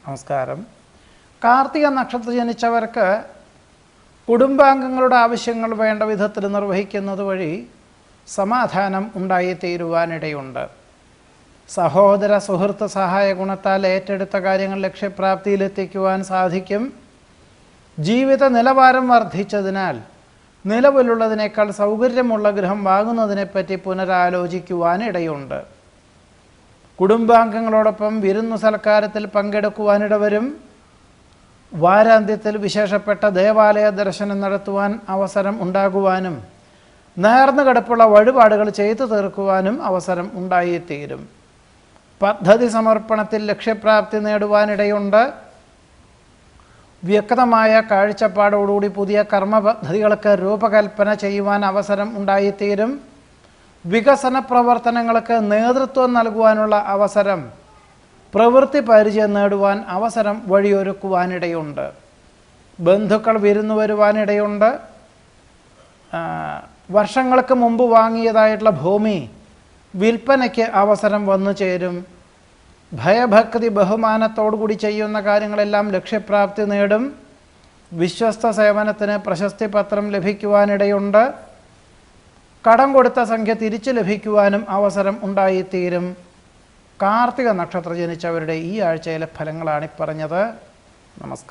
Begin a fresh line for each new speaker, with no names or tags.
നമസ്കാരം. കാർത്തിക നക്ഷത്ര ജനിച്ചവർക്ക് കുടുംബാംഗങ്ങളുടെ ആവശ്യങ്ങൾ വേണ്ട വിധത്തിൽ നിർവഹിക്കുന്നത് വഴി സമാധാനം ഉണ്ടായിത്തീരുവാനിടയുണ്ട്. സഹോദര സുഹൃത്ത് സഹായ ഗുണത്താൽ ഏറ്റെടുത്ത കാര്യങ്ങൾ ലക്ഷ്യപ്രാപ്തിയിലെത്തിക്കുവാൻ സാധിക്കും. ജീവിത നിലവാരം വർദ്ധിച്ചതിനാൽ നിലവിലുള്ളതിനേക്കാൾ സൗകര്യമുള്ള ഗൃഹം വാങ്ങുന്നതിനെപ്പറ്റി പുനരാലോചിക്കുവാനിടയുണ്ട്. കുടുംബാംഗങ്ങളോടൊപ്പം വിരുന്നു സൽക്കാരത്തിൽ പങ്കെടുക്കുവാനിടവരും. വാരാന്ത്യത്തിൽ വിശേഷപ്പെട്ട ദേവാലയ ദർശനം നടത്തുവാൻ അവസരം ഉണ്ടാകുവാനും നേർന്നു കിടപ്പുള്ള വഴിപാടുകൾ ചെയ്തു തീർക്കുവാനും അവസരം ഉണ്ടായിത്തീരും. പദ്ധതി സമർപ്പണത്തിൽ ലക്ഷ്യപ്രാപ്തി നേടുവാനിടയുണ്ട്. വ്യക്തമായ കാഴ്ചപ്പാടോടുകൂടി പുതിയ കർമ്മ പദ്ധതികൾക്ക് രൂപകൽപ്പന ചെയ്യുവാൻ അവസരം ഉണ്ടായിത്തീരും. വികസന പ്രവർത്തനങ്ങൾക്ക് നേതൃത്വം നൽകുവാനുള്ള അവസരം, പ്രവൃത്തി പരിചയം നേടുവാൻ അവസരം വഴിയൊരുക്കുവാനിടയുണ്ട്. ബന്ധുക്കൾ വിരുന്നു വരുവാനിടയുണ്ട്. വർഷങ്ങൾക്ക് മുമ്പ് വാങ്ങിയതായിട്ടുള്ള ഭൂമി വിൽപ്പനയ്ക്ക് അവസരം വന്നു ചേരും. ഭയഭക്തി ബഹുമാനത്തോടുകൂടി ചെയ്യുന്ന കാര്യങ്ങളെല്ലാം ലക്ഷ്യപ്രാപ്തി നേടും. വിശ്വസ്ത സേവനത്തിന് പ്രശസ്തി പത്രം ലഭിക്കുവാനിടയുണ്ട്. കടം കൊടുത്ത സംഖ്യ തിരിച്ചു ലഭിക്കുവാനും അവസരം ഉണ്ടായിത്തീരും. കാർത്തിക നക്ഷത്ര ജനിച്ചവരുടെ ഈ ആഴ്ചയിലെ ഫലങ്ങളാണ് പറഞ്ഞത്. നമസ്കാരം.